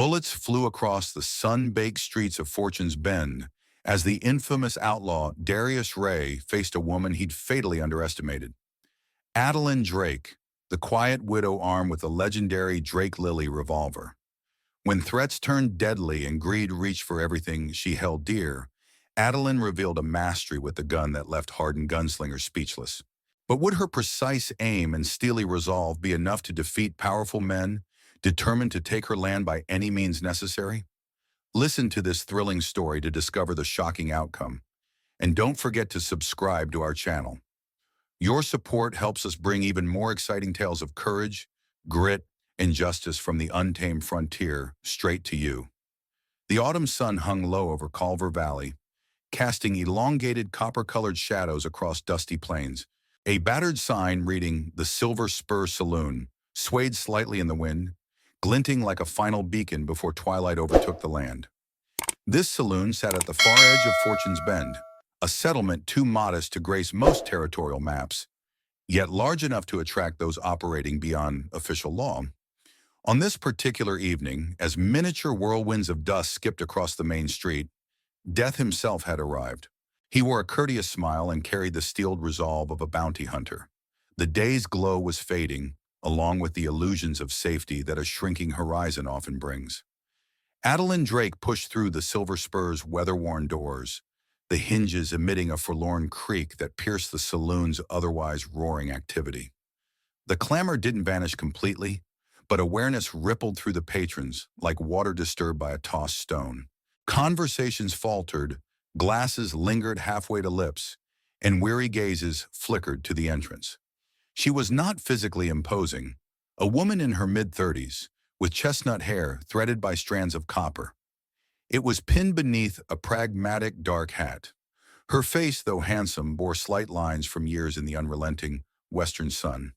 Bullets flew across the sun-baked streets of Fortune's Bend as the infamous outlaw Darius Wray faced a woman he'd fatally underestimated. Adalyn Drake, the quiet widow armed with the legendary Drake Lilly revolver. When threats turned deadly and greed reached for everything she held dear, Adalyn revealed a mastery with the gun that left hardened gunslingers speechless. But would her precise aim and steely resolve be enough to defeat powerful men determined to take her land by any means necessary? Listen to this thrilling story to discover the shocking outcome. And don't forget to subscribe to our channel. Your support helps us bring even more exciting tales of courage, grit, and justice from the untamed frontier straight to you. The autumn sun hung low over Culver Valley, casting elongated copper-colored shadows across dusty plains. A battered sign reading "The Silver Spur Saloon" swayed slightly in the wind, glinting like a final beacon before twilight overtook the land. This saloon sat at the far edge of Fortune's Bend, a settlement too modest to grace most territorial maps, yet large enough to attract those operating beyond official law. On this particular evening, as miniature whirlwinds of dust skipped across the main street, Death himself had arrived. He wore a courteous smile and carried the steeled resolve of a bounty hunter. The day's glow was fading, along with the illusions of safety that a shrinking horizon often brings. Adalyn Drake pushed through the Silver Spur's weather-worn doors, the hinges emitting a forlorn creak that pierced the saloon's otherwise roaring activity. The clamor didn't vanish completely, but awareness rippled through the patrons like water disturbed by a tossed stone. Conversations faltered, glasses lingered halfway to lips, and weary gazes flickered to the entrance. She was not physically imposing, a woman in her mid-30s, with chestnut hair threaded by strands of copper. It was pinned beneath a pragmatic dark hat. Her face, though handsome, bore slight lines from years in the unrelenting western sun.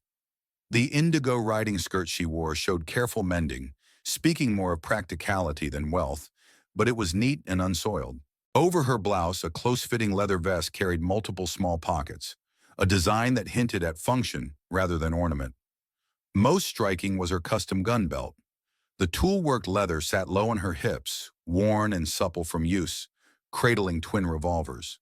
The indigo riding skirt she wore showed careful mending, speaking more of practicality than wealth, but it was neat and unsoiled. Over her blouse, a close-fitting leather vest carried multiple small pockets, a design that hinted at function rather than ornament. Most striking was her custom gun belt. The tool-worked leather sat low on her hips, worn and supple from use, cradling twin revolvers.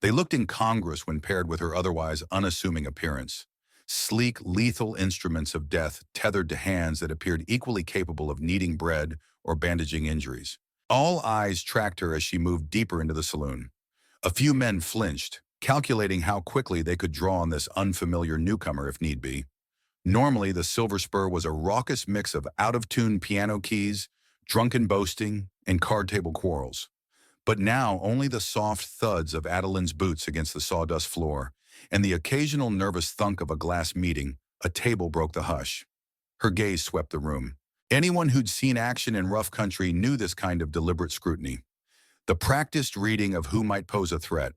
They looked incongruous when paired with her otherwise unassuming appearance. Sleek, lethal instruments of death tethered to hands that appeared equally capable of kneading bread or bandaging injuries. All eyes tracked her as she moved deeper into the saloon. A few men flinched, calculating how quickly they could draw on this unfamiliar newcomer if need be. Normally, the Silver Spur was a raucous mix of out-of-tune piano keys, drunken boasting, and card table quarrels. But now only the soft thuds of Adalyn's boots against the sawdust floor and the occasional nervous thunk of a glass meeting a table broke the hush. Her gaze swept the room. Anyone who'd seen action in rough country knew this kind of deliberate scrutiny. The practiced reading of who might pose a threat.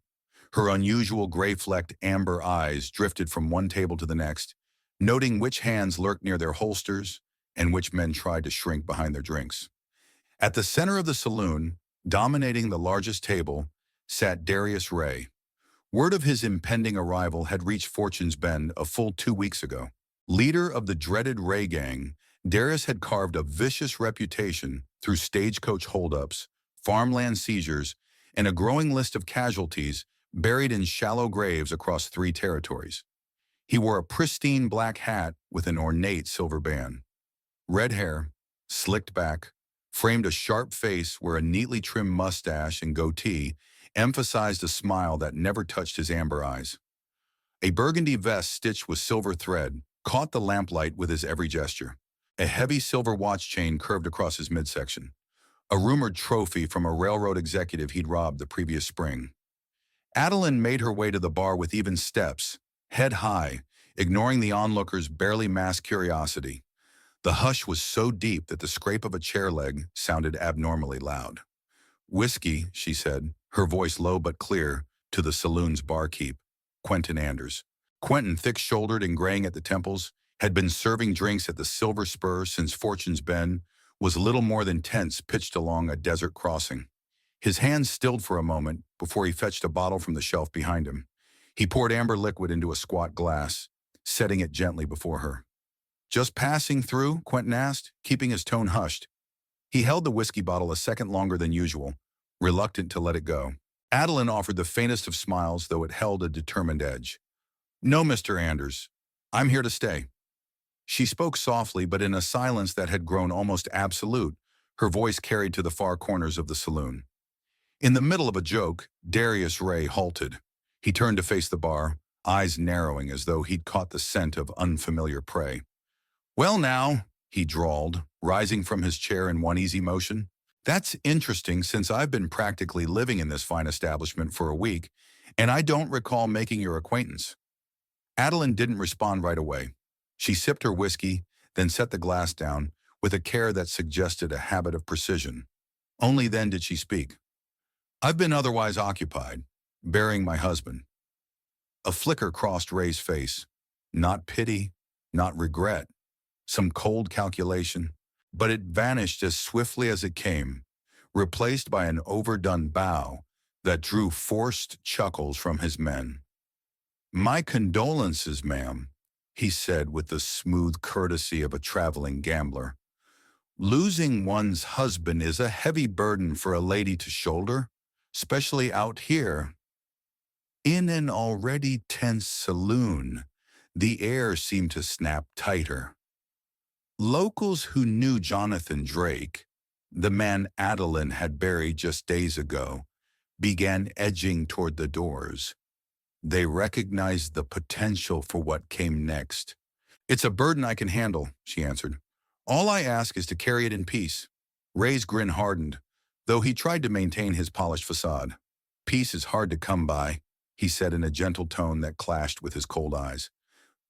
Her unusual gray-flecked amber eyes drifted from one table to the next, noting which hands lurked near their holsters and which men tried to shrink behind their drinks. At the center of the saloon, dominating the largest table, sat Darius Wray. Word of his impending arrival had reached Fortune's Bend a full 2 weeks ago. Leader of the dreaded Wray Gang, Darius had carved a vicious reputation through stagecoach holdups, farmland seizures, and a growing list of casualties buried in shallow graves across 3 territories. He wore a pristine black hat with an ornate silver band. Red hair, slicked back, framed a sharp face where a neatly trimmed mustache and goatee emphasized a smile that never touched his amber eyes. A burgundy vest stitched with silver thread caught the lamplight with his every gesture. A heavy silver watch chain curved across his midsection, a rumored trophy from a railroad executive he'd robbed the previous spring. Adalyn made her way to the bar with even steps, head high, ignoring the onlookers' barely masked curiosity. The hush was so deep that the scrape of a chair leg sounded abnormally loud. "Whiskey," she said, her voice low but clear, to the saloon's barkeep, Quentin Anders. Quentin, thick-shouldered and graying at the temples, had been serving drinks at the Silver Spur since Fortune's Bend was little more than tents pitched along a desert crossing. His hands stilled for a moment before he fetched a bottle from the shelf behind him. He poured amber liquid into a squat glass, setting it gently before her. "Just passing through?" Quentin asked, keeping his tone hushed. He held the whiskey bottle a second longer than usual, reluctant to let it go. Adalyn offered the faintest of smiles, though it held a determined edge. "No, Mr. Anders. I'm here to stay." She spoke softly, but in a silence that had grown almost absolute, her voice carried to the far corners of the saloon. In the middle of a joke, Darius Wray halted. He turned to face the bar, eyes narrowing as though he'd caught the scent of unfamiliar prey. "Well now," he drawled, rising from his chair in one easy motion. "That's interesting, since I've been practically living in this fine establishment for a week, and I don't recall making your acquaintance." Adalyn didn't respond right away. She sipped her whiskey, then set the glass down with a care that suggested a habit of precision. Only then did she speak. "I've been otherwise occupied, burying my husband." A flicker crossed Ray's face. Not pity, not regret, some cold calculation, but it vanished as swiftly as it came, replaced by an overdone bow that drew forced chuckles from his men. "My condolences, ma'am," he said with the smooth courtesy of a traveling gambler. "Losing one's husband is a heavy burden for a lady to shoulder, especially out here." In an already tense saloon, the air seemed to snap tighter. Locals who knew Jonathan Drake, the man Adalyn had buried just days ago, began edging toward the doors. They recognized the potential for what came next. "It's a burden I can handle," she answered. "All I ask is to carry it in peace." Ray's grin hardened, though he tried to maintain his polished facade. "Peace is hard to come by," he said in a gentle tone that clashed with his cold eyes.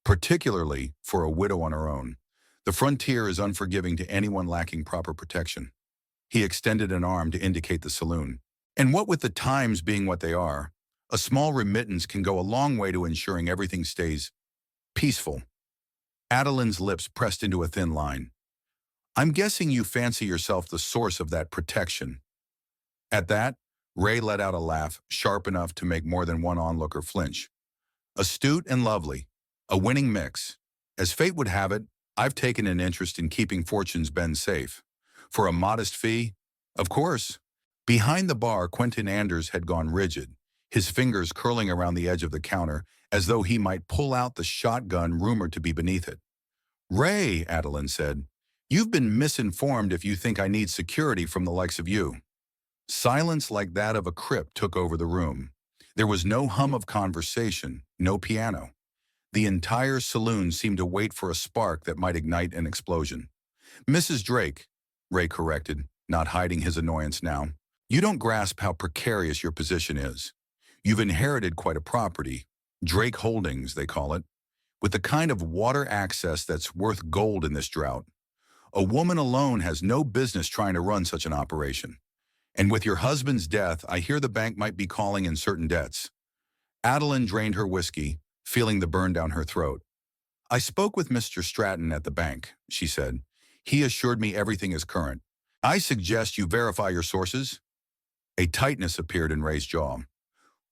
"Particularly for a widow on her own. The frontier is unforgiving to anyone lacking proper protection." He extended an arm to indicate the saloon. "And what with the times being what they are, a small remittance can go a long way to ensuring everything stays peaceful." Adalyn's lips pressed into a thin line. "I'm guessing you fancy yourself the source of that protection." At that, Ray let out a laugh sharp enough to make more than one onlooker flinch. "Astute and lovely. A winning mix. As fate would have it, I've taken an interest in keeping Fortune's Bend safe. For a modest fee, of course." Behind the bar, Quentin Anders had gone rigid, his fingers curling around the edge of the counter as though he might pull out the shotgun rumored to be beneath it. "Ray," Adalyn said, "you've been misinformed if you think I need security from the likes of you." Silence like that of a crypt took over the room. There was no hum of conversation, no piano. The entire saloon seemed to wait for a spark that might ignite an explosion. "Mrs. Drake," Ray corrected, not hiding his annoyance now, "you don't grasp how precarious your position is. You've inherited quite a property, Drake Holdings, they call it, with the kind of water access that's worth gold in this drought. A woman alone has no business trying to run such an operation. And with your husband's death, I hear the bank might be calling in certain debts." Adalyn drained her whiskey, feeling the burn down her throat. "I spoke with Mr. Stratton at the bank," she said. "He assured me everything is current. I suggest you verify your sources." A tightness appeared in Ray's jaw.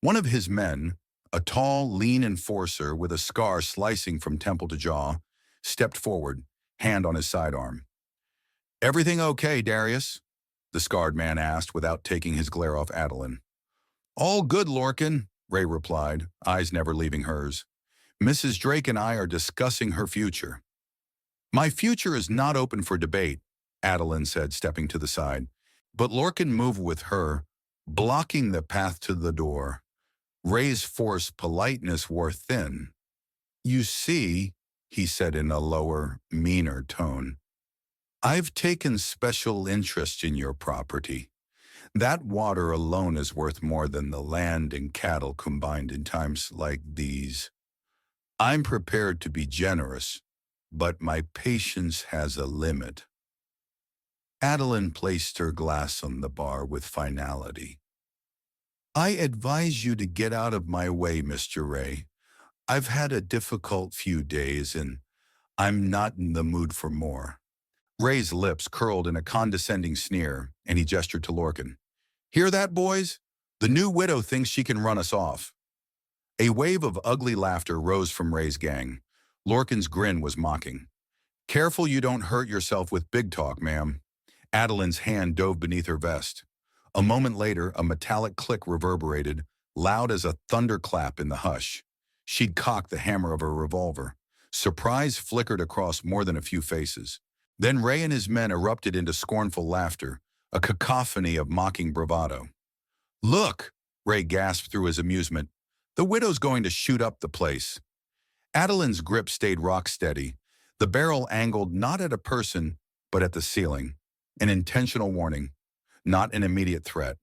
One of his men, a tall, lean enforcer with a scar slicing from temple to jaw, stepped forward, hand on his sidearm. "Everything okay, Darius?" the scarred man asked without taking his glare off Adalyn. "All good, Lorcan," Ray replied, eyes never leaving hers. "Mrs. Drake and I are discussing her future." "My future is not open for debate," Adalyn said, stepping to the side. But Lorcan moved with her, blocking the path to the door. Ray's forced politeness wore thin. "You see," he said in a lower, meaner tone, "I've taken special interest in your property. That water alone is worth more than the land and cattle combined in times like these. I'm prepared to be generous, but my patience has a limit." Adalyn placed her glass on the bar with finality. "I advise you to get out of my way, Mr. Ray. I've had a difficult few days, and I'm not in the mood for more." Ray's lips curled in a condescending sneer, and he gestured to Lorcan. "Hear that, boys? The new widow thinks she can run us off." A wave of ugly laughter rose from Ray's gang. Lorcan's grin was mocking. "Careful you don't hurt yourself with big talk, ma'am." Adalyn's hand dove beneath her vest. A moment later, a metallic click reverberated, loud as a thunderclap in the hush. She'd cocked the hammer of her revolver. Surprise flickered across more than a few faces. Then Wray and his men erupted into scornful laughter, a cacophony of mocking bravado. "Look!" Wray gasped through his amusement. "The widow's going to shoot up the place." Adalyn's grip stayed rock-steady, the barrel angled not at a person, but at the ceiling. An intentional warning, not an immediate threat.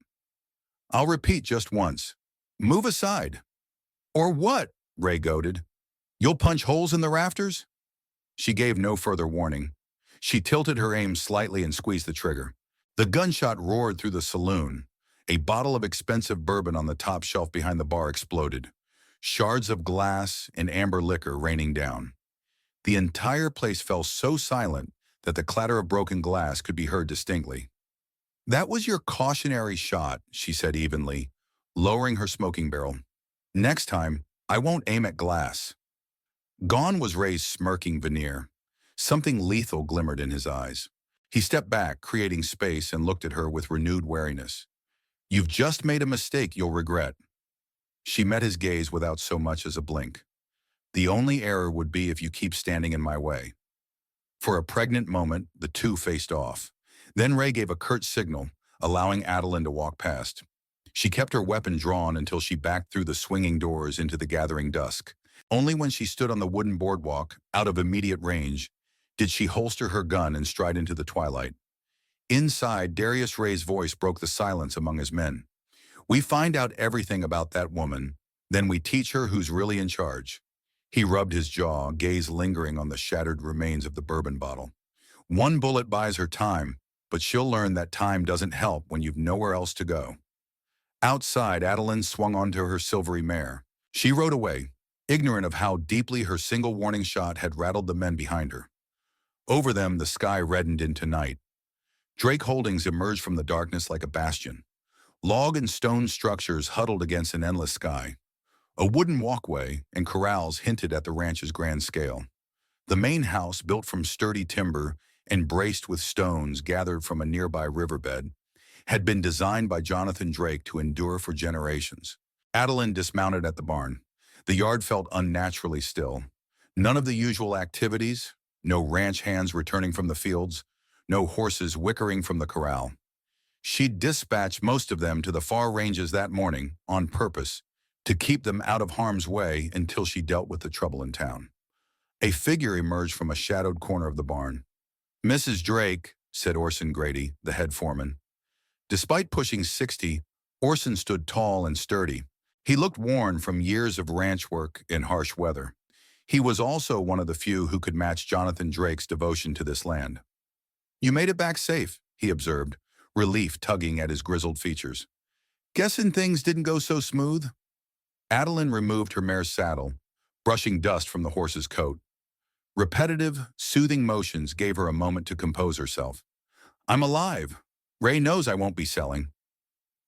"I'll repeat just once. Move aside." "Or what?" Wray goaded. "You'll punch holes in the rafters?" She gave no further warning. She tilted her aim slightly and squeezed the trigger. The gunshot roared through the saloon. A bottle of expensive bourbon on the top shelf behind the bar exploded. Shards of glass and amber liquor raining down. The entire place fell so silent that the clatter of broken glass could be heard distinctly. "That was your cautionary shot," she said evenly, lowering her smoking barrel. "Next time, I won't aim at glass." Gone was Ray's smirking veneer. Something lethal glimmered in his eyes. He stepped back, creating space, and looked at her with renewed wariness. "You've just made a mistake you'll regret." She met his gaze without so much as a blink. "The only error would be if you keep standing in my way." For a pregnant moment, the two faced off. Then Wray gave a curt signal, allowing Adalyn to walk past. She kept her weapon drawn until she backed through the swinging doors into the gathering dusk. Only when she stood on the wooden boardwalk, out of immediate range, did she holster her gun and stride into the twilight. Inside, Darius Wray's voice broke the silence among his men. "We find out everything about that woman, then we teach her who's really in charge." He rubbed his jaw, gaze lingering on the shattered remains of the bourbon bottle. "One bullet buys her time, but she'll learn that time doesn't help when you've nowhere else to go." Outside, Adalyn swung onto her silvery mare. She rode away, ignorant of how deeply her single warning shot had rattled the men behind her. Over them, the sky reddened into night. Drake Holdings emerged from the darkness like a bastion. Log and stone structures huddled against an endless sky. A wooden walkway and corrals hinted at the ranch's grand scale. The main house, built from sturdy timber and braced with stones gathered from a nearby riverbed, had been designed by Jonathan Drake to endure for generations. Adalyn dismounted at the barn. The yard felt unnaturally still. None of the usual activities, no ranch hands returning from the fields, no horses whickering from the corral. She'd dispatched most of them to the far ranges that morning, on purpose, to keep them out of harm's way until she dealt with the trouble in town. A figure emerged from a shadowed corner of the barn. "Mrs. Drake," said Orson Grady, the head foreman. Despite pushing 60, Orson stood tall and sturdy. He looked worn from years of ranch work in harsh weather. He was also one of the few who could match Jonathan Drake's devotion to this land. "You made it back safe," he observed, relief tugging at his grizzled features. "Guessing things didn't go so smooth?" Adalyn removed her mare's saddle, brushing dust from the horse's coat. Repetitive, soothing motions gave her a moment to compose herself. "I'm alive. Wray knows I won't be selling."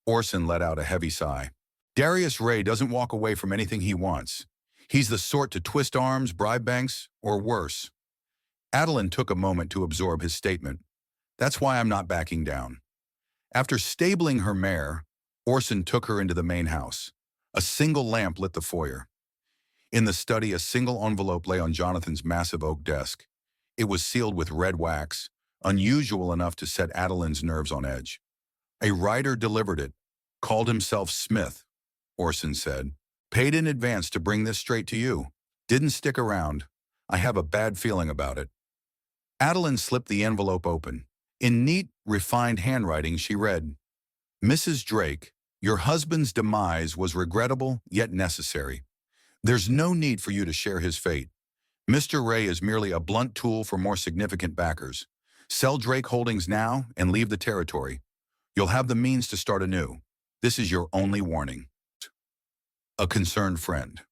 Orson let out a heavy sigh. "Darius Wray doesn't walk away from anything he wants. He's the sort to twist arms, bribe banks, or worse." Adalyn took a moment to absorb his statement. "That's why I'm not backing down." After stabling her mare, Orson took her into the main house. A single lamp lit the foyer. In the study, a single envelope lay on Jonathan's massive oak desk. It was sealed with red wax, unusual enough to set Adalyn's nerves on edge. "A writer delivered it. Called himself Smith," Orson said. "Paid in advance to bring this straight to you. Didn't stick around. I have a bad feeling about it." Adalyn slipped the envelope open. In neat, refined handwriting, she read, "Mrs. Drake, your husband's demise was regrettable yet necessary. There's no need for you to share his fate. Mr. Wray is merely a blunt tool for more significant backers. Sell Drake Holdings now and leave the territory. You'll have the means to start anew. This is your only warning. A concerned friend."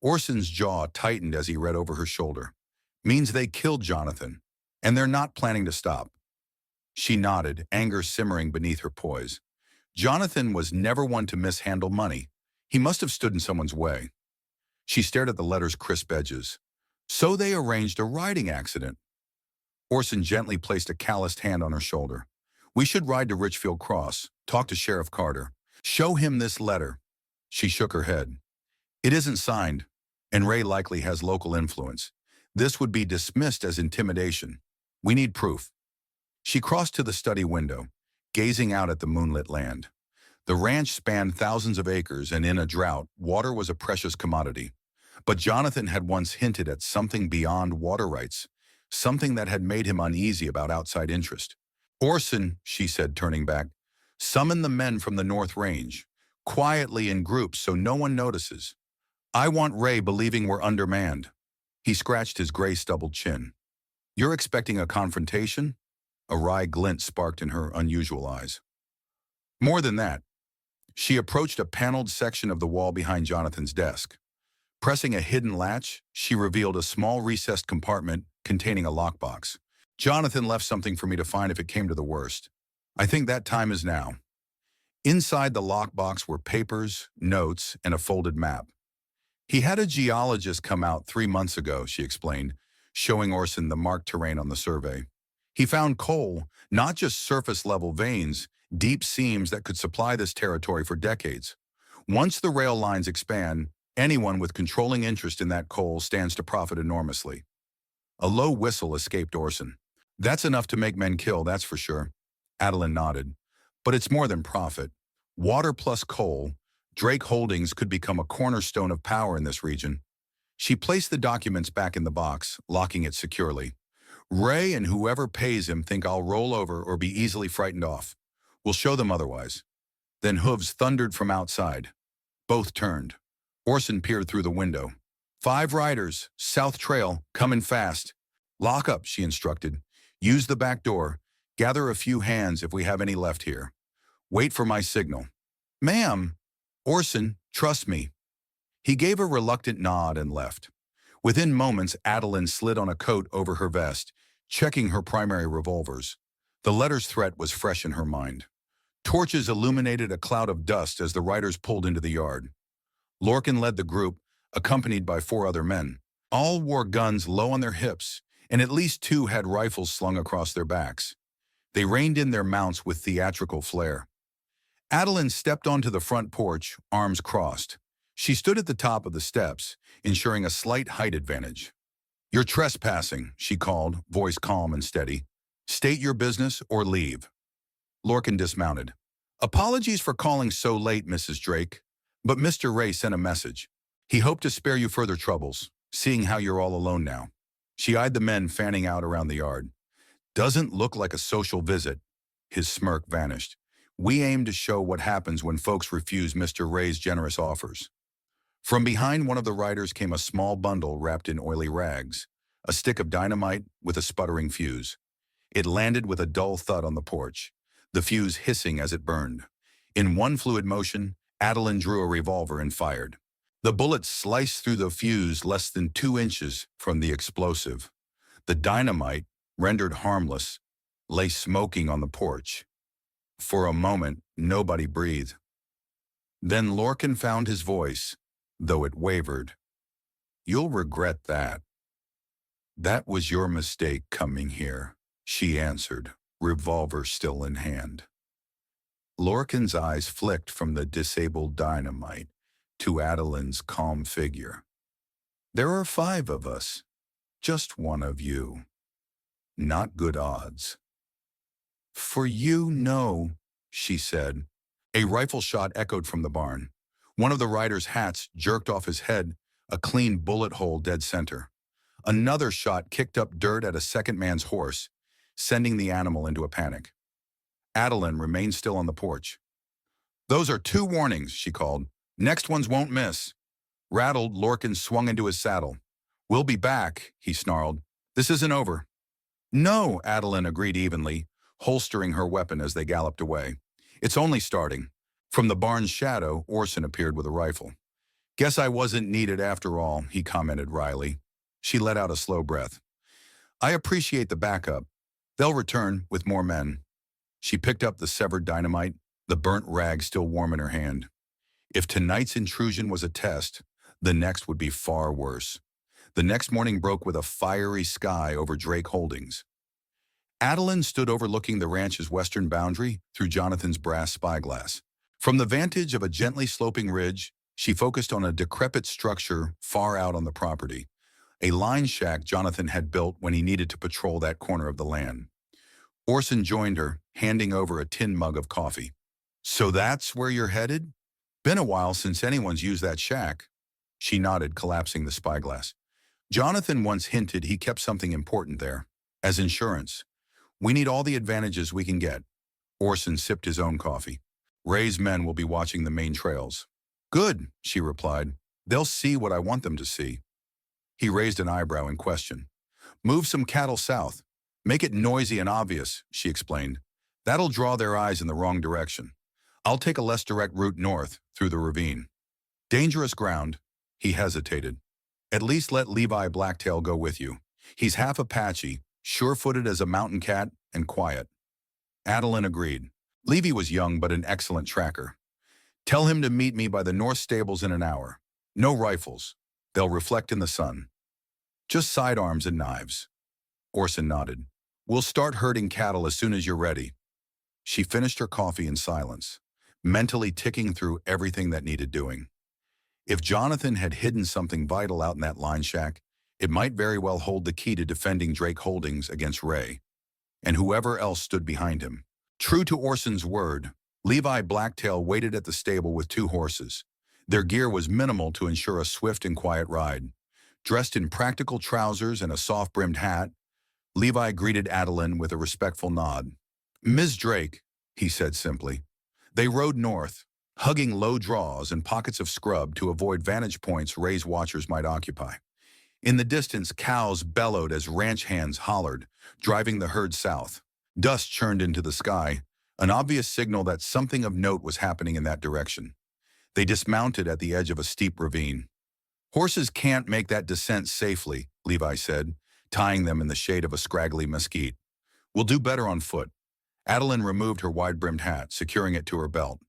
Orson's jaw tightened as he read over her shoulder. "Means they killed Jonathan, and they're not planning to stop." She nodded, anger simmering beneath her poise. Jonathan was never one to mishandle money. He must have stood in someone's way. She stared at the letter's crisp edges. "So they arranged a riding accident." Orson gently placed a calloused hand on her shoulder. We should ride to Richfield Cross, talk to Sheriff Carter. Show him this letter. She shook her head. It isn't signed, and Ray likely has local influence. This would be dismissed as intimidation. We need proof. She crossed to the study window, gazing out at the moonlit land. The ranch spanned thousands of acres, and in a drought, water was a precious commodity. But Jonathan had once hinted at something beyond water rights, something that had made him uneasy about outside interest. Orson, she said, turning back, summon the men from the North Range, quietly in groups so no one notices. I want Ray believing we're undermanned. He scratched his gray stubbled chin. You're expecting a confrontation? A wry glint sparked in her unusual eyes. More than that. She approached a paneled section of the wall behind Jonathan's desk. Pressing a hidden latch, she revealed a small recessed compartment containing a lockbox. Jonathan left something for me to find if it came to the worst. I think that time is now. Inside the lockbox were papers, notes, and a folded map. He had a geologist come out 3 months ago, she explained, showing Orson the marked terrain on the survey. He found coal, not just surface-level veins, deep seams that could supply this territory for decades. Once the rail lines expand, anyone with controlling interest in that coal stands to profit enormously. A low whistle escaped Orson. That's enough to make men kill, that's for sure. Adalyn nodded. But it's more than profit. Water plus coal, Drake Holdings could become a cornerstone of power in this region. She placed the documents back in the box, locking it securely. Ray and whoever pays him think I'll roll over or be easily frightened off. We'll show them otherwise. Then hooves thundered from outside. Both turned. Orson peered through the window. 5 riders, South Trail, coming fast. Lock up, she instructed. Use the back door. Gather a few hands if we have any left here. Wait for my signal. Ma'am. Orson, trust me. He gave a reluctant nod and left. Within moments, Adalyn slid on a coat over her vest, checking her primary revolvers. The letter's threat was fresh in her mind. Torches illuminated a cloud of dust as the riders pulled into the yard. Lorcan led the group, accompanied by 4 other men. All wore guns low on their hips, and at least 2 had rifles slung across their backs. They reined in their mounts with theatrical flair. Adalyn stepped onto the front porch, arms crossed. She stood at the top of the steps, ensuring a slight height advantage. You're trespassing, she called, voice calm and steady. State your business or leave. Lorcan dismounted. Apologies for calling so late, Mrs. Drake, but Mr. Ray sent a message. He hoped to spare you further troubles, seeing how you're all alone now. She eyed the men fanning out around the yard. Doesn't look like a social visit. His smirk vanished. We aim to show what happens when folks refuse Mr. Ray's generous offers. From behind one of the riders came a small bundle wrapped in oily rags, a stick of dynamite with a sputtering fuse. It landed with a dull thud on the porch, the fuse hissing as it burned. In one fluid motion, Adalyn drew a revolver and fired. The bullet sliced through the fuse less than 2 inches from the explosive. The dynamite, rendered harmless, lay smoking on the porch. For a moment, nobody breathed. Then Lorcan found his voice, though it wavered. You'll regret that. That was your mistake coming here, she answered, revolver still in hand. Lorcan's eyes flicked from the disabled dynamite to Adalyn's calm figure. There are 5 of us, just one of you. Not good odds. For you, no, she said. A rifle shot echoed from the barn. One of the rider's hats jerked off his head, a clean bullet hole dead center. Another shot kicked up dirt at a second man's horse, sending the animal into a panic. Adalyn remained still on the porch. Those are 2 warnings, she called. Next ones won't miss. Rattled, Lorcan swung into his saddle. We'll be back, he snarled. This isn't over. No, Adalyn agreed evenly, holstering her weapon as they galloped away. It's only starting. From the barn's shadow, Orson appeared with a rifle. Guess I wasn't needed after all, he commented wryly. She let out a slow breath. I appreciate the backup. They'll return with more men. She picked up the severed dynamite, the burnt rag still warm in her hand. If tonight's intrusion was a test, the next would be far worse. The next morning broke with a fiery sky over Drake Holdings. Adalyn stood overlooking the ranch's western boundary through Jonathan's brass spyglass. From the vantage of a gently sloping ridge, she focused on a decrepit structure far out on the property, a line shack Jonathan had built when he needed to patrol that corner of the land. Orson joined her, handing over a tin mug of coffee. "So that's where you're headed? Been a while since anyone's used that shack." She nodded, collapsing the spyglass. "Jonathan once hinted he kept something important there, as insurance. We need all the advantages we can get." Orson sipped his own coffee. "Ray's men will be watching the main trails." "Good," she replied. "They'll see what I want them to see." He raised an eyebrow in question. "Move some cattle south. Make it noisy and obvious," she explained. "That'll draw their eyes in the wrong direction. I'll take a less direct route north, through the ravine." "Dangerous ground." He hesitated. "At least let Levi Blacktail go with you. He's half Apache, sure-footed as a mountain cat, and quiet." Adalyn agreed. Levi was young but an excellent tracker. "Tell him to meet me by the north stables in an hour. No rifles. They'll reflect in the sun. Just sidearms and knives." Orson nodded. "We'll start herding cattle as soon as you're ready." She finished her coffee in silence, mentally ticking through everything that needed doing. If Jonathan had hidden something vital out in that line shack, it might very well hold the key to defending Drake Holdings against Ray, and whoever else stood behind him. True to Orson's word, Levi Blacktail waited at the stable with 2 horses. Their gear was minimal to ensure a swift and quiet ride. Dressed in practical trousers and a soft-brimmed hat, Levi greeted Adalyn with a respectful nod. "Ms. Drake," he said simply. They rode north, hugging low draws and pockets of scrub to avoid vantage points Ray's watchers might occupy. In the distance, cows bellowed as ranch hands hollered, driving the herd south. Dust churned into the sky, an obvious signal that something of note was happening in that direction. They dismounted at the edge of a steep ravine. "Horses can't make that descent safely," Levi said, tying them in the shade of a scraggly mesquite. "We'll do better on foot." Adalyn removed her wide-brimmed hat, securing it to her belt.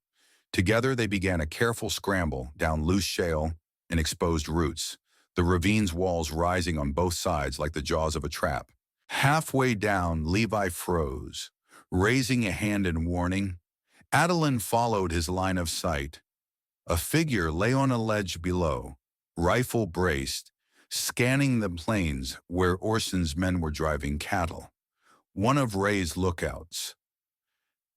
Together they began a careful scramble down loose shale and exposed roots, the ravine's walls rising on both sides like the jaws of a trap. Halfway down, Levi froze, raising a hand in warning. Adalyn followed his line of sight. A figure lay on a ledge below, rifle braced, scanning the plains where Orson's men were driving cattle. One of Ray's lookouts.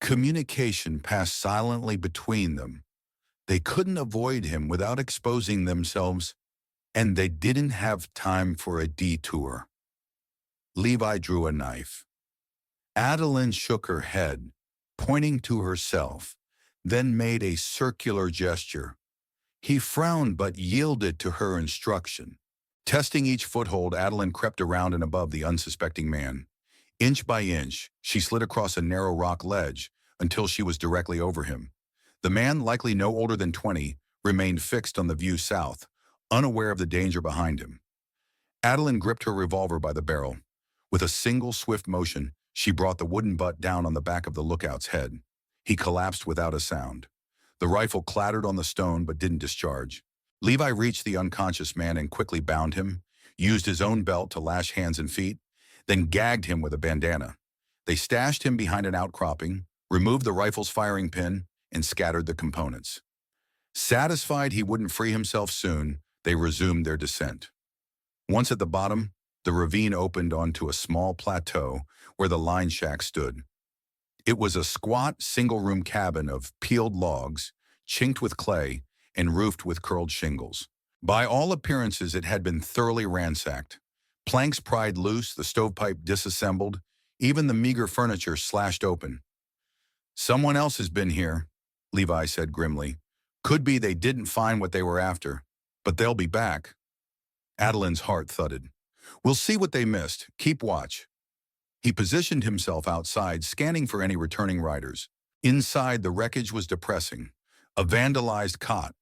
Communication passed silently between them. They couldn't avoid him without exposing themselves, and they didn't have time for a detour. Levi drew a knife. Adalyn shook her head, pointing to herself, then made a circular gesture. He frowned but yielded to her instruction. Testing each foothold, Adalyn crept around and above the unsuspecting man. Inch by inch, she slid across a narrow rock ledge until she was directly over him. The man, likely no older than 20, remained fixed on the view south, unaware of the danger behind him. Adalyn gripped her revolver by the barrel. With a single swift motion, she brought the wooden butt down on the back of the lookout's head. He collapsed without a sound. The rifle clattered on the stone but didn't discharge. Levi reached the unconscious man and quickly bound him, used his own belt to lash hands and feet, then gagged him with a bandana. They stashed him behind an outcropping, removed the rifle's firing pin, and scattered the components. Satisfied he wouldn't free himself soon, they resumed their descent. Once at the bottom, the ravine opened onto a small plateau where the line shack stood. It was a squat, single-room cabin of peeled logs, chinked with clay, and roofed with curled shingles. By all appearances, it had been thoroughly ransacked. Planks pried loose, the stovepipe disassembled, even the meager furniture slashed open. "Someone else has been here," Levi said grimly. "Could be they didn't find what they were after, but they'll be back." Adalyn's heart thudded. "We'll see what they missed. Keep watch." He positioned himself outside, scanning for any returning riders. Inside, the wreckage was depressing. A vandalized cot,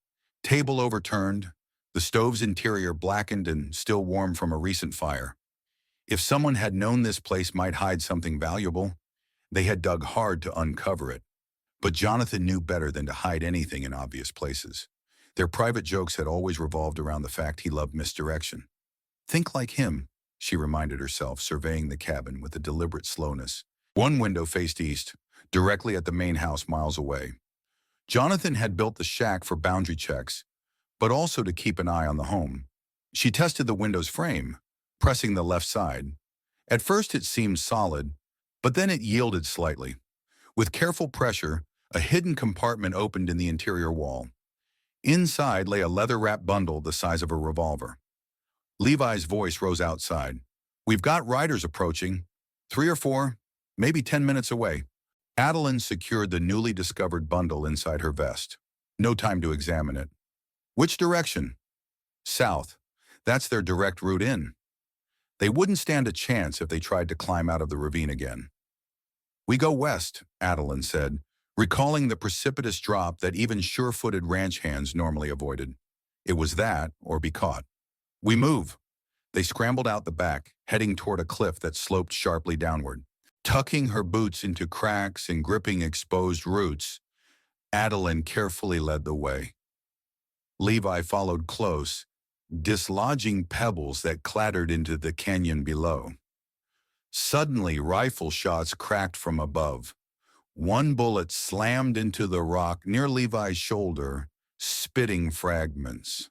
table overturned, the stove's interior blackened and still warm from a recent fire. If someone had known this place might hide something valuable, they had dug hard to uncover it. But Jonathan knew better than to hide anything in obvious places. Their private jokes had always revolved around the fact he loved misdirection. "Think like him," she reminded herself, surveying the cabin with a deliberate slowness. One window faced east, directly at the main house miles away. Jonathan had built the shack for boundary checks, but also to keep an eye on the home. She tested the window's frame, pressing the left side. At first it seemed solid, but then it yielded slightly. With careful pressure, a hidden compartment opened in the interior wall. Inside lay a leather-wrapped bundle the size of a revolver. Levi's voice rose outside. "We've got riders approaching. 3 or 4, maybe 10 minutes away." Adalyn secured the newly discovered bundle inside her vest. No time to examine it. "Which direction?" "South. That's their direct route in. They wouldn't stand a chance if they tried to climb out of the ravine again." "We go west," Adalyn said, recalling the precipitous drop that even sure-footed ranch hands normally avoided. It was that, or be caught. "We move." They scrambled out the back, heading toward a cliff that sloped sharply downward. Tucking her boots into cracks and gripping exposed roots, Adalyn carefully led the way. Levi followed close, dislodging pebbles that clattered into the canyon below. Suddenly, rifle shots cracked from above. One bullet slammed into the rock near Levi's shoulder, spitting fragments.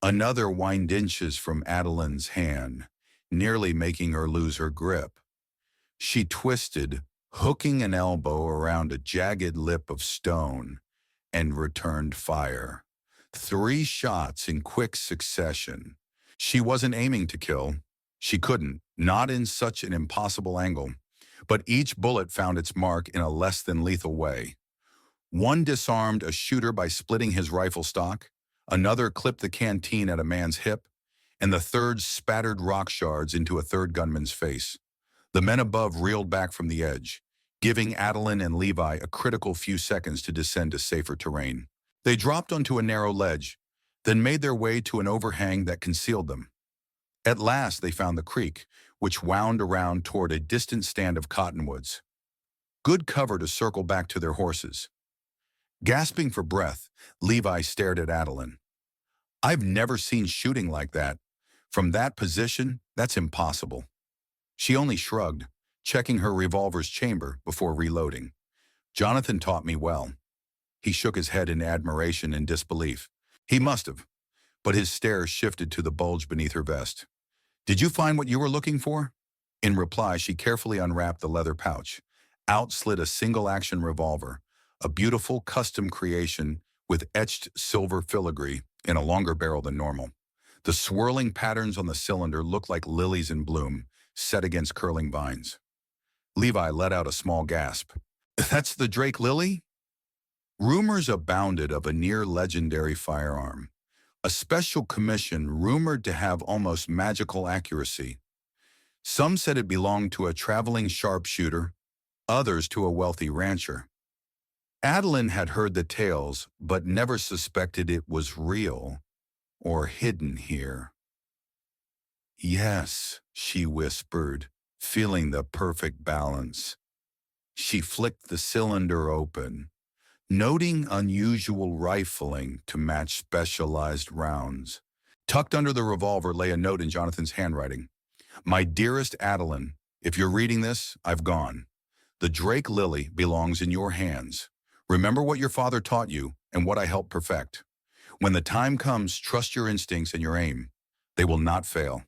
Another whined inches from Adalyn's hand, nearly making her lose her grip. She twisted, hooking an elbow around a jagged lip of stone, and returned fire. 3 shots in quick succession. She wasn't aiming to kill. She couldn't, not in such an impossible angle. But each bullet found its mark in a less than lethal way. One disarmed a shooter by splitting his rifle stock, another clipped the canteen at a man's hip, and the third spattered rock shards into a third gunman's face. The men above reeled back from the edge, giving Adalyn and Levi a critical few seconds to descend to safer terrain. They dropped onto a narrow ledge, then made their way to an overhang that concealed them. At last they found the creek, which wound around toward a distant stand of cottonwoods. Good cover to circle back to their horses. Gasping for breath, Levi stared at Adalyn. "I've never seen shooting like that. From that position, that's impossible." She only shrugged, checking her revolver's chamber before reloading. "Jonathan taught me well." He shook his head in admiration and disbelief. He must have, but his stare shifted to the bulge beneath her vest. "Did you find what you were looking for?" In reply, she carefully unwrapped the leather pouch. Out slid a single-action revolver, a beautiful custom creation with etched silver filigree in a longer barrel than normal. The swirling patterns on the cylinder looked like lilies in bloom, set against curling vines. Levi let out a small gasp. "That's the Drake Lily?" Rumors abounded of a near-legendary firearm, a special commission rumored to have almost magical accuracy. Some said it belonged to a traveling sharpshooter, others to a wealthy rancher. Adalyn had heard the tales, but never suspected it was real or hidden here. "Yes," she whispered, feeling the perfect balance. She flicked the cylinder open, noting unusual rifling to match specialized rounds. Tucked under the revolver lay a note in Jonathan's handwriting. "My dearest Adalyn, if you're reading this, I've gone. The Drake Lily belongs in your hands. Remember what your father taught you and what I helped perfect. When the time comes, trust your instincts and your aim. They will not fail.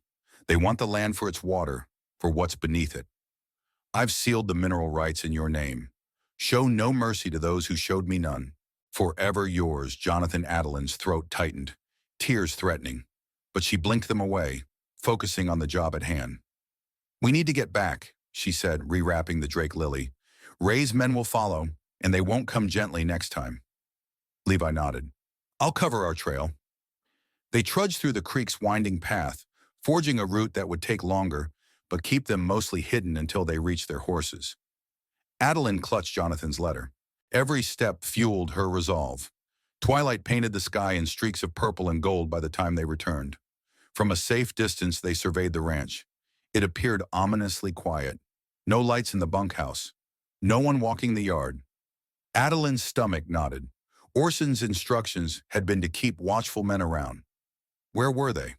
They want the land for its water, for what's beneath it. I've sealed the mineral rights in your name. Show no mercy to those who showed me none. Forever yours." Jonathan. Adalyn's throat tightened, tears threatening, but she blinked them away, focusing on the job at hand. "We need to get back," she said, rewrapping the Drake Lily. "Ray's men will follow, and they won't come gently next time." Levi nodded. "I'll cover our trail." They trudged through the creek's winding path, forging a route that would take longer, but keep them mostly hidden until they reached their horses. Adalyn clutched Jonathan's letter. Every step fueled her resolve. Twilight painted the sky in streaks of purple and gold by the time they returned. From a safe distance, they surveyed the ranch. It appeared ominously quiet. No lights in the bunkhouse. No one walking the yard. Adalyn's stomach knotted. Orson's instructions had been to keep watchful men around. Where were they?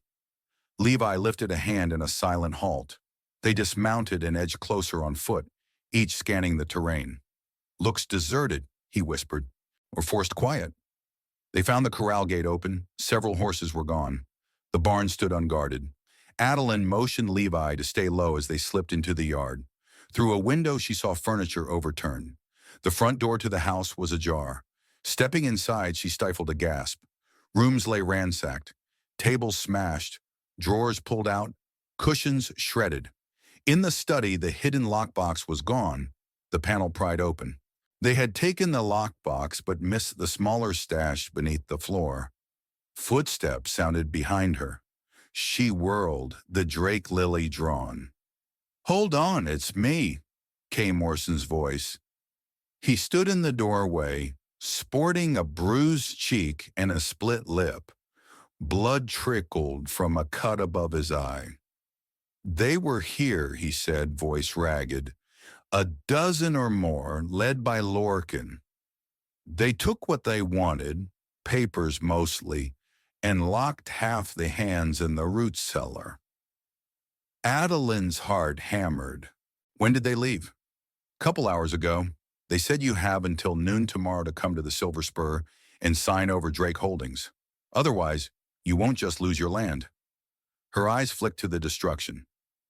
Levi lifted a hand in a silent halt. They dismounted and edged closer on foot, each scanning the terrain. "Looks deserted," he whispered, "or forced quiet." They found the corral gate open. Several horses were gone. The barn stood unguarded. Adalyn motioned Levi to stay low as they slipped into the yard. Through a window, she saw furniture overturned. The front door to the house was ajar. Stepping inside, she stifled a gasp. Rooms lay ransacked, tables smashed, drawers pulled out, cushions shredded. In the study, the hidden lockbox was gone, the panel pried open. They had taken the lockbox but missed the smaller stash beneath the floor. Footsteps sounded behind her. She whirled, the Drake lily drawn. "Hold on, it's me," came Orson's voice. He stood in the doorway, sporting a bruised cheek and a split lip. Blood trickled from a cut above his eye. "They were here," he said, voice ragged. "A dozen or more, led by Lorcan. They took what they wanted, papers mostly, and locked half the hands in the root cellar." Adalyn's heart hammered. "When did they leave?" "Couple hours ago. They said you have until noon tomorrow to come to the Silver Spur and sign over Drake Holdings. Otherwise, you won't just lose your land." Her eyes flicked to the destruction.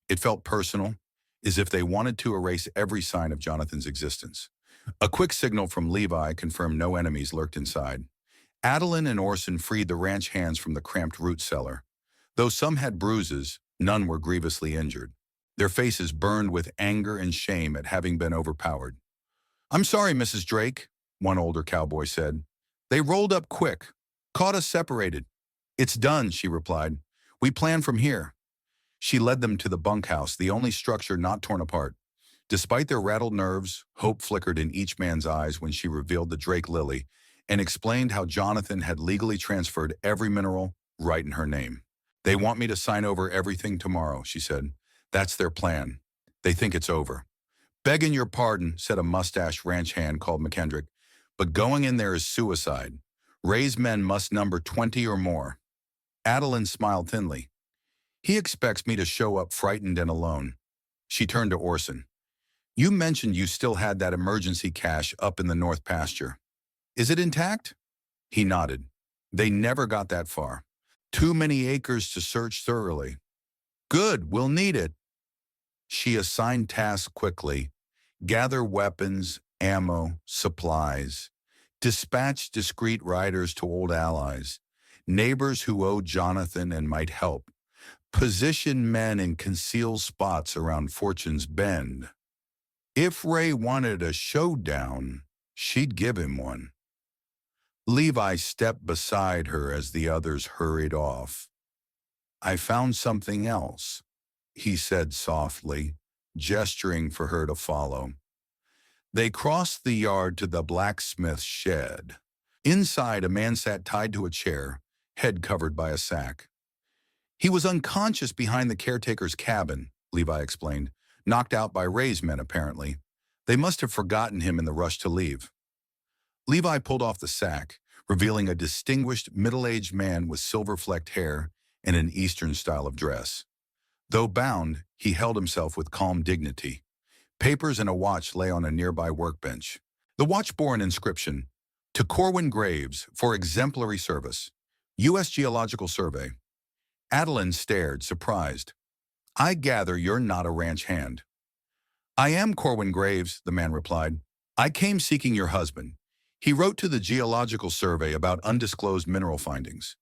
It felt personal, as if they wanted to erase every sign of Jonathan's existence. A quick signal from Levi confirmed no enemies lurked inside. Adalyn and Orson freed the ranch hands from the cramped root cellar. Though some had bruises, none were grievously injured. Their faces burned with anger and shame at having been overpowered. "I'm sorry, Mrs. Drake," one older cowboy said. "They rolled up quick, caught us separated." "It's done," she replied. "We plan from here." She led them to the bunkhouse, the only structure not torn apart. Despite their rattled nerves, hope flickered in each man's eyes when she revealed the Drake lily and explained how Jonathan had legally transferred every mineral right in her name. "They want me to sign over everything tomorrow," she said. "That's their plan. They think it's over." "Begging your pardon," said a mustached ranch hand called McKendrick, "but going in there is suicide. Ray's men must number 20 or more." Adalyn smiled thinly. "He expects me to show up frightened and alone." She turned to Orson. "You mentioned you still had that emergency cache up in the north pasture. Is it intact?" He nodded. "They never got that far. Too many acres to search thoroughly." "Good, we'll need it." She assigned tasks quickly. Gather weapons, ammo, supplies. Dispatch discreet riders to old allies. Neighbors who owed Jonathan and might help. Position men in concealed spots around Fortune's Bend. If Ray wanted a showdown, she'd give him one. Levi stepped beside her as the others hurried off. "I found something else," he said softly, gesturing for her to follow. They crossed the yard to the blacksmith's shed. Inside, a man sat tied to a chair, head covered by a sack. "He was unconscious behind the caretaker's cabin," Levi explained, "knocked out by Ray's men, apparently. They must have forgotten him in the rush to leave." Levi pulled off the sack, revealing a distinguished middle-aged man with silver-flecked hair and an Eastern style of dress. Though bound, he held himself with calm dignity. Papers and a watch lay on a nearby workbench. The watch bore an inscription, "To Corwin Graves for exemplary service. U.S. Geological Survey." Adalyn stared, surprised. "I gather you're not a ranch hand." "I am Corwin Graves," the man replied. "I came seeking your husband. He wrote to the Geological Survey about undisclosed mineral findings.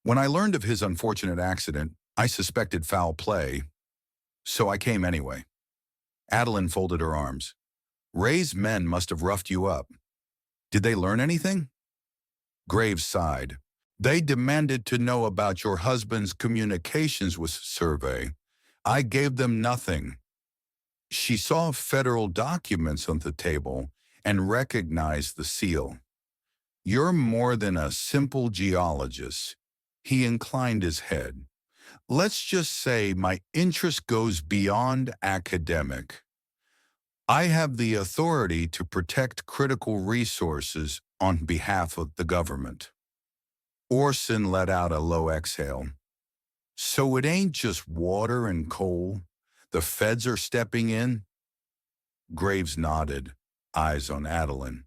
When I learned of his unfortunate accident, I suspected foul play, so I came anyway." Adalyn folded her arms. "Ray's men must have roughed you up. Did they learn anything?" Graves sighed. "They demanded to know about your husband's communications with Survey. I gave them nothing." She saw federal documents on the table and recognized the seal. "You're more than a simple geologist." He inclined his head. "Let's just say my interest goes beyond academic. I have the authority to protect critical resources on behalf of the government." Orson let out a low exhale. So it ain't just water and coal. The feds are stepping in? Graves nodded, eyes on Adalyn.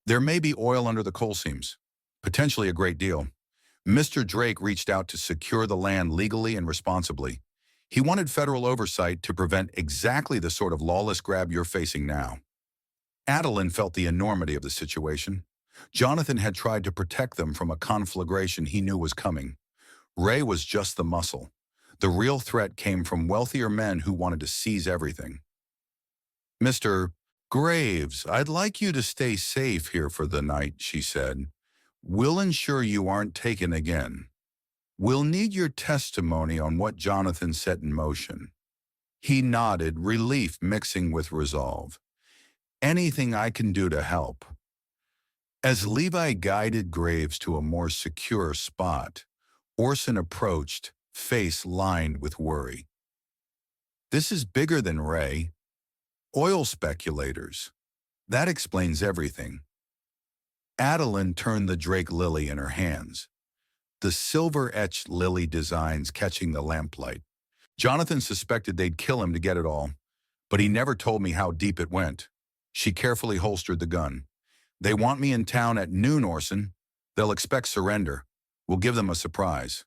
There may be oil under the coal seams. Potentially a great deal. Mr. Drake reached out to secure the land legally and responsibly. He wanted federal oversight to prevent exactly the sort of lawless grab you're facing now. Adalyn felt the enormity of the situation. Jonathan had tried to protect them from a conflagration he knew was coming. Wray was just the muscle. The real threat came from wealthier men who wanted to seize everything. Mr. Graves, I'd like you to stay safe here for the night, she said. We'll ensure you aren't taken again. We'll need your testimony on what Jonathan set in motion. He nodded, relief mixing with resolve. Anything I can do to help. As Levi guided Graves to a more secure spot, Orson approached, face lined with worry. This is bigger than Wray. Oil speculators. That explains everything. Adalyn turned the Drake lily in her hands, the silver-etched lily designs catching the lamplight. Jonathan suspected they'd kill him to get it all, but he never told me how deep it went. She carefully holstered the gun. They want me in town at noon, Orson. They'll expect surrender. We'll give them a surprise.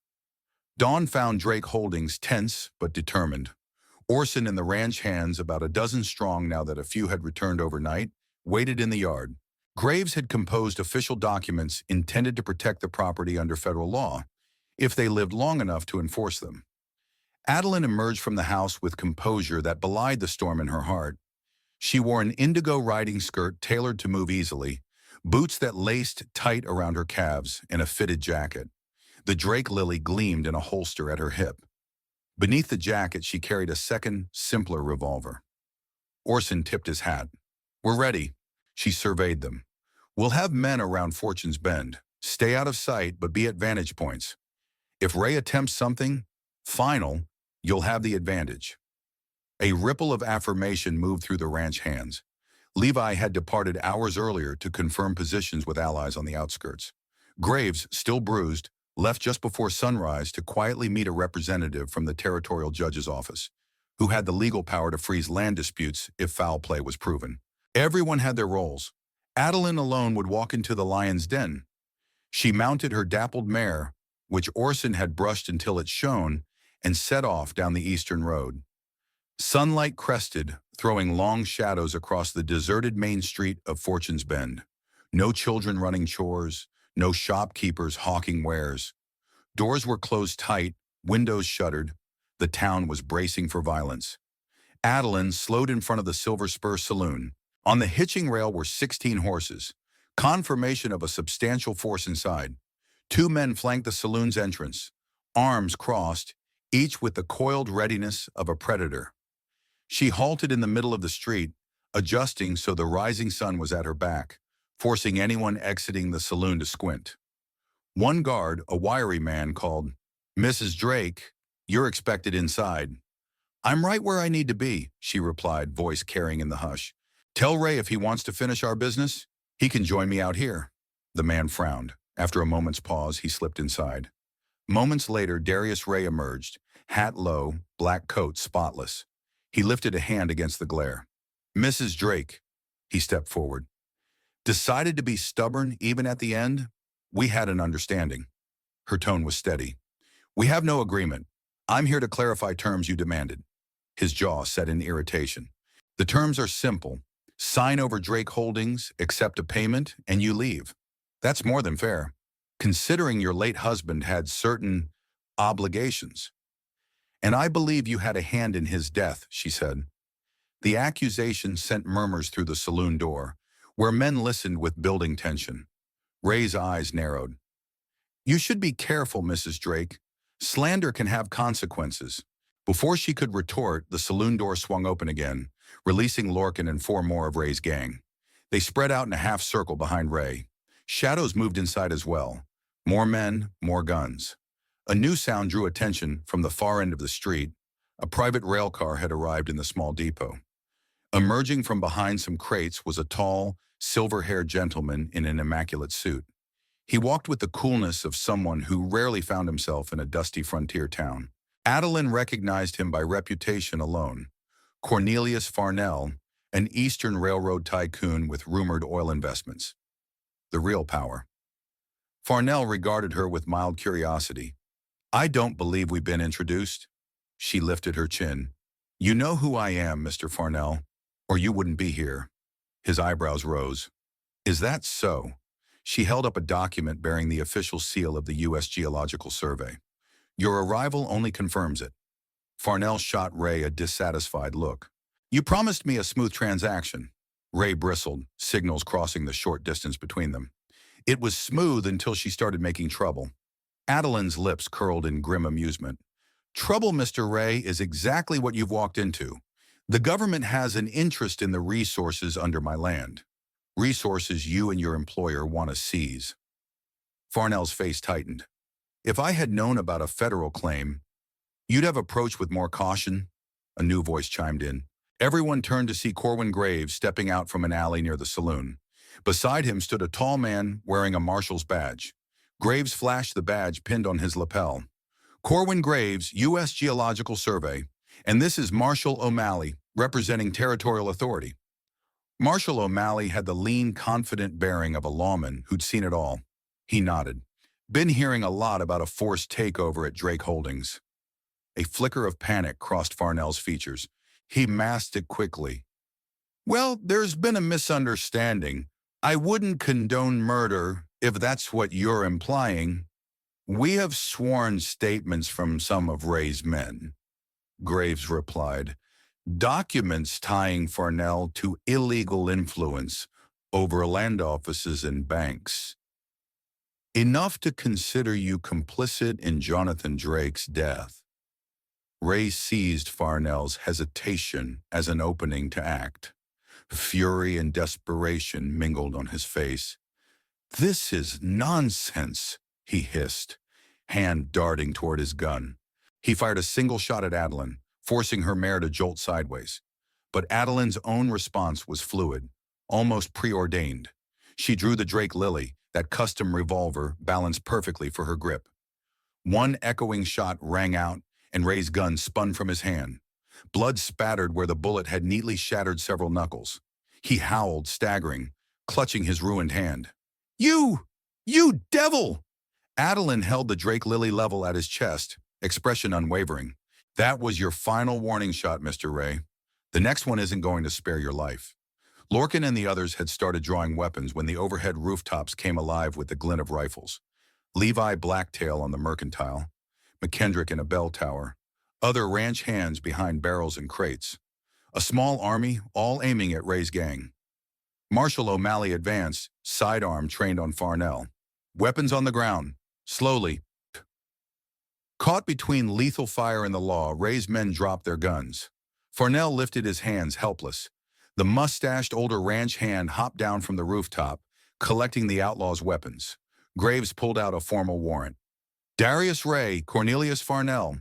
Dawn found Drake Holdings tense but determined. Orson and the ranch hands, about a dozen strong now that a few had returned overnight, waited in the yard. Graves had composed official documents intended to protect the property under federal law, if they lived long enough to enforce them. Adalyn emerged from the house with composure that belied the storm in her heart. She wore an indigo riding skirt tailored to move easily, boots that laced tight around her calves, and a fitted jacket. The Drake lily gleamed in a holster at her hip. Beneath the jacket, she carried a second, simpler revolver. Orson tipped his hat. We're ready. She surveyed them. We'll have men around Fortune's Bend. Stay out of sight, but be at vantage points. If Wray attempts something final, you'll have the advantage. A ripple of affirmation moved through the ranch hands. Levi had departed hours earlier to confirm positions with allies on the outskirts. Graves, still bruised, left just before sunrise to quietly meet a representative from the territorial judge's office, who had the legal power to freeze land disputes if foul play was proven. Everyone had their roles. Adalyn alone would walk into the lion's den. She mounted her dappled mare, which Orson had brushed until it shone, and set off down the eastern road. Sunlight crested, throwing long shadows across the deserted main street of Fortune's Bend. No children running chores, no shopkeepers hawking wares. Doors were closed tight, windows shuttered. The town was bracing for violence. Adalyn slowed in front of the Silver Spur Saloon. On the hitching rail were 16 horses, confirmation of a substantial force inside. 2 men flanked the saloon's entrance, arms crossed, each with the coiled readiness of a predator. She halted in the middle of the street, adjusting so the rising sun was at her back, forcing anyone exiting the saloon to squint. One guard, a wiry man, called, "Mrs. Drake, you're expected inside." "I'm right where I need to be," she replied, voice carrying in the hush. "Tell Wray if he wants to finish our business, he can join me out here." The man frowned. After a moment's pause, he slipped inside. Moments later, Darius Wray emerged, hat low, black coat spotless. He lifted a hand against the glare. "Mrs. Drake," he stepped forward. "Decided to be stubborn even at the end? We had an understanding." Her tone was steady. "We have no agreement. I'm here to clarify terms you demanded." His jaw set in irritation. "The terms are simple. Sign over Drake Holdings, accept a payment, and you leave. That's more than fair, considering your late husband had certain obligations. And I believe you had a hand in his death," she said. The accusation sent murmurs through the saloon door, where men listened with building tension. Ray's eyes narrowed. "You should be careful, Mrs. Drake. Slander can have consequences." Before she could retort, the saloon door swung open again, releasing Lorcan and 4 more of Ray's gang. They spread out in a half circle behind Wray. Shadows moved inside as well. More men, more guns. A new sound drew attention from the far end of the street. A private rail car had arrived in the small depot. Emerging from behind some crates was a tall, silver-haired gentleman in an immaculate suit. He walked with the coolness of someone who rarely found himself in a dusty frontier town. Adalyn recognized him by reputation alone. Cornelius Farnell, an Eastern Railroad tycoon with rumored oil investments. The real power. Farnell regarded her with mild curiosity. "I don't believe we've been introduced." She lifted her chin. "You know who I am, Mr. Farnell, or you wouldn't be here." His eyebrows rose. "Is that so?" She held up a document bearing the official seal of the U.S. Geological Survey. "Your arrival only confirms it." Farnell shot Wray a dissatisfied look. "You promised me a smooth transaction." Wray bristled, signals crossing the short distance between them. "It was smooth until she started making trouble." Adalyn's lips curled in grim amusement. "Trouble, Mr. Wray, is exactly what you've walked into. The government has an interest in the resources under my land. Resources you and your employer want to seize." Farnell's face tightened. "If I had known about a federal claim, you'd have approached with more caution." A new voice chimed in. Everyone turned to see Corwin Graves stepping out from an alley near the saloon. Beside him stood a tall man wearing a marshal's badge. Graves flashed the badge pinned on his lapel. "Corwin Graves, U.S. Geological Survey, and this is Marshal O'Malley, representing Territorial Authority." Marshal O'Malley had the lean, confident bearing of a lawman who'd seen it all. He nodded. "Been hearing a lot about a forced takeover at Drake Holdings." A flicker of panic crossed Farnell's features. He masked it quickly. "Well, there's been a misunderstanding. I wouldn't condone murder, if that's what you're implying. We have sworn statements from some of Wray's men," Graves replied. "Documents tying Farnell to illegal influence over land offices and banks. Enough to consider you complicit in Jonathan Drake's death." Wray seized Farnell's hesitation as an opening to act. Fury and desperation mingled on his face. "This is nonsense," he hissed, hand darting toward his gun. He fired a single shot at Adalyn, forcing her mare to jolt sideways. But Adalyn's own response was fluid, almost preordained. She drew the Drake Lily, that custom revolver balanced perfectly for her grip. One echoing shot rang out, and Wray's gun spun from his hand. Blood spattered where the bullet had neatly shattered several knuckles. He howled, staggering, clutching his ruined hand. You devil!" Adalyn held the Drake Lily level at his chest, expression unwavering. "That was your final warning shot, Mr. Wray. The next one isn't going to spare your life." Lorcan and the others had started drawing weapons when the overhead rooftops came alive with the glint of rifles. Levi Blacktail on the Mercantile, McKendrick in a bell tower, other ranch hands behind barrels and crates. A small army, all aiming at Wray's gang. Marshal O'Malley advanced, sidearm trained on Farnell. Weapons on the ground, slowly. Caught between lethal fire and the law, Wray's men dropped their guns. Farnell lifted his hands, helpless. The mustached older ranch hand hopped down from the rooftop, collecting the outlaws' weapons. Graves pulled out a formal warrant. "Darius Wray, Cornelius Farnell,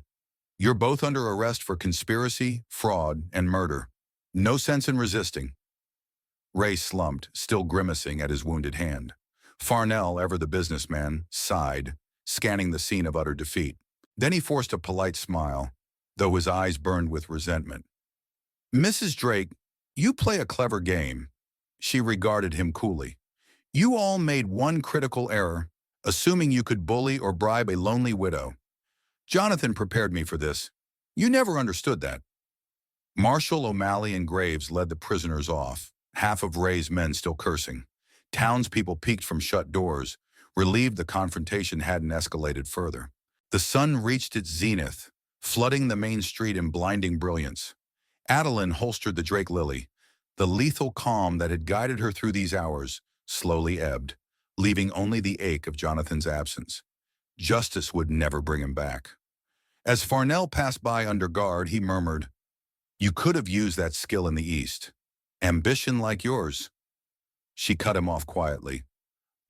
you're both under arrest for conspiracy, fraud, and murder. No sense in resisting." Wray slumped, still grimacing at his wounded hand. Farnell, ever the businessman, sighed, scanning the scene of utter defeat. Then he forced a polite smile, though his eyes burned with resentment. "Mrs. Drake, you play a clever game." She regarded him coolly. "You all made one critical error, assuming you could bully or bribe a lonely widow. Jonathan prepared me for this. You never understood that." Marshal O'Malley and Graves led the prisoners off, half of Wray's men still cursing. Townspeople peeked from shut doors, relieved the confrontation hadn't escalated further. The sun reached its zenith, flooding the main street in blinding brilliance. Adalyn holstered the Drake Lily. The lethal calm that had guided her through these hours slowly ebbed, leaving only the ache of Jonathan's absence. Justice would never bring him back. As Farnell passed by under guard, he murmured, "You could have used that skill in the East. Ambition like yours." She cut him off quietly.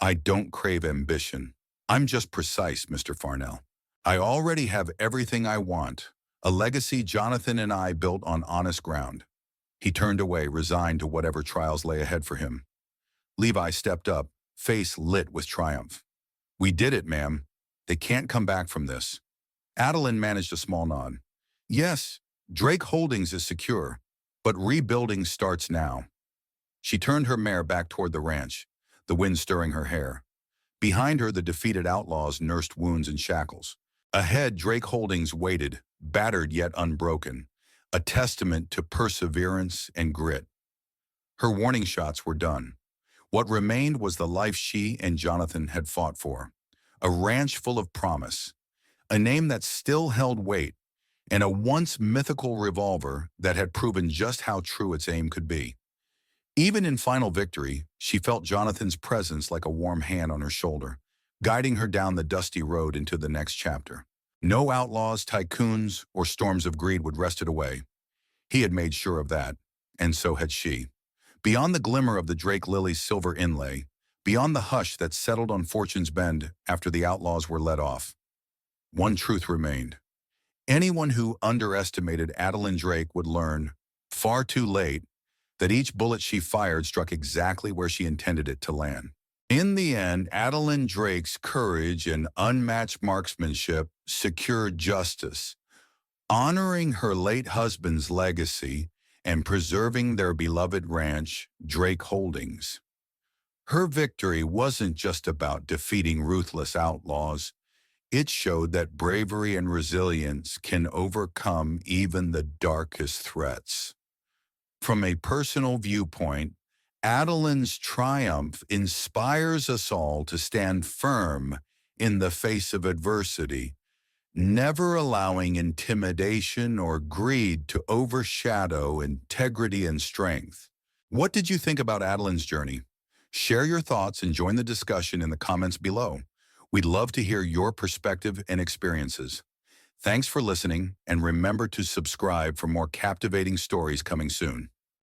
"I don't crave ambition. I'm just precise, Mr. Farnell. I already have everything I want, a legacy Jonathan and I built on honest ground." He turned away, resigned to whatever trials lay ahead for him. Levi stepped up, face lit with triumph. "We did it, ma'am. They can't come back from this." Adalyn managed a small nod. Yes, Drake Holdings is secure, but rebuilding starts now. She turned her mare back toward the ranch, the wind stirring her hair. Behind her, the defeated outlaws nursed wounds and shackles. Ahead, Drake Holdings waited, battered yet unbroken, a testament to perseverance and grit. Her warning shots were done. What remained was the life she and Jonathan had fought for, a ranch full of promise, a name that still held weight, and a once mythical revolver that had proven just how true its aim could be. Even in final victory, she felt Jonathan's presence like a warm hand on her shoulder, guiding her down the dusty road into the next chapter. No outlaws, tycoons, or storms of greed would wrest it away. He had made sure of that, and so had she. Beyond the glimmer of the Drake Lily's silver inlay, beyond the hush that settled on Fortune's Bend after the outlaws were let off, one truth remained. Anyone who underestimated Adalyn Drake would learn, far too late, that each bullet she fired struck exactly where she intended it to land. In the end, Adalyn Drake's courage and unmatched marksmanship secured justice, honoring her late husband's legacy and preserving their beloved ranch, Drake Holdings. Her victory wasn't just about defeating ruthless outlaws. It showed that bravery and resilience can overcome even the darkest threats. From a personal viewpoint, Adalyn's triumph inspires us all to stand firm in the face of adversity, never allowing intimidation or greed to overshadow integrity and strength. What did you think about Adalyn's journey? Share your thoughts and join the discussion in the comments below. We'd love to hear your perspective and experiences. Thanks for listening, and remember to subscribe for more captivating stories coming soon.